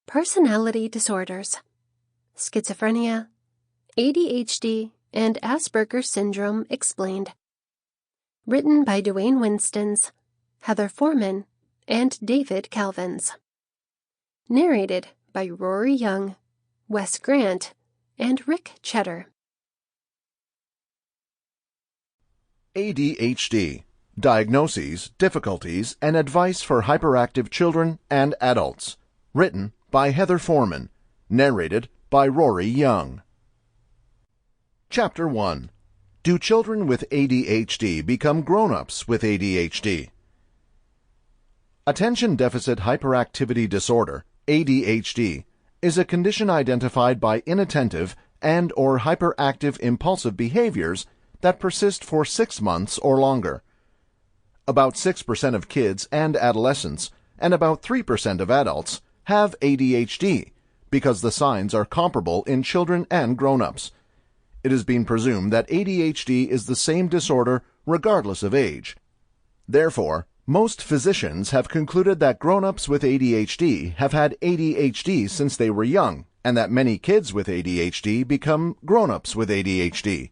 Personality disorders, schizophrenia, ADHD, and Asperger syndrome explained. Written by Dwayne Winstons, Heather Foreman, and David Kelvins. Narrated by Rory Young, Wes Grant, and Rick Chetter. ADHD. Diagnoses, Difficulties, and Advice for Hyperactive Children and Adults. Written by Heather Foreman. Narrated by Rory Young. Chapter 1. Do children with ADHD become grown-ups with ADHD? Attention Deficit Hyperactivity Disorder, ADHD, is a condition identified by inattentive and/or hyperactive impulsive behaviors that persist for 6 months or longer. About 6% of kids and adolescents, and about 3% of adults, have ADHD because the signs are comparable in children and grown-ups. It has been presumed that ADHD is the same disorder regardless of age. Therefore, most physicians have concluded that grown-ups with ADHD have had ADHD since they were young, and that many kids with ADHD become grown-ups with ADHD.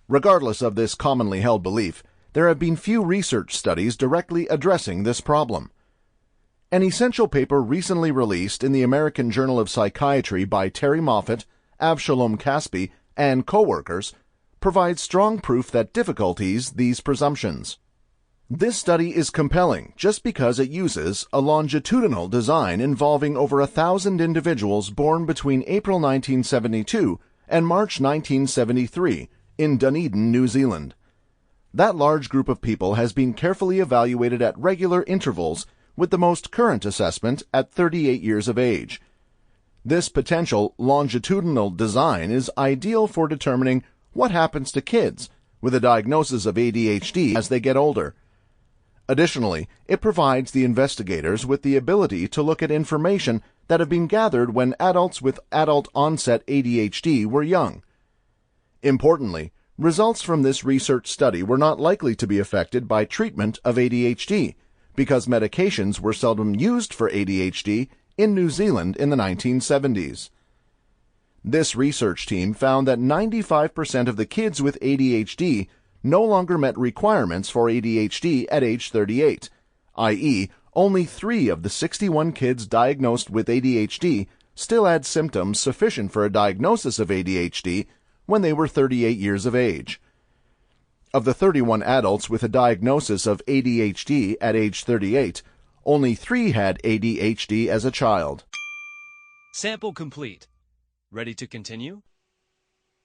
Regardless of this commonly held belief, there have been few research studies directly addressing this problem. An essential paper recently released in the American Journal of Psychiatry by Terry Moffat, Avshalom Caspi, and co-workers provides strong proof that difficulties these presumptions. This study is compelling just because it uses a longitudinal design involving over 1,000 individuals born between April 1972 and March 1973 in Dunedin, New Zealand. That large group of people has been carefully evaluated at regular intervals with the most current assessment at 38 years of age. This potential longitudinal design is ideal for determining what happens to kids with a diagnosis of ADHD as they get older. Additionally, it provides the investigators with the ability to look at information that have been gathered when adults with adult-onset ADHD were young. Importantly, results from this research study were not likely to be affected by treatment of ADHD because medications were seldom used for ADHD in New Zealand in the 1970s. This research team found that 95% of the kids with ADHD no longer met requirements for ADHD at age 38, i.e., only 3 of the 61 kids diagnosed with ADHD still had symptoms sufficient for a diagnosis of ADHD when they were 38 years of age. Of the 31 adults with a diagnosis of ADHD at age 38, only 3 had ADHD as a child. Sample complete. Ready to continue?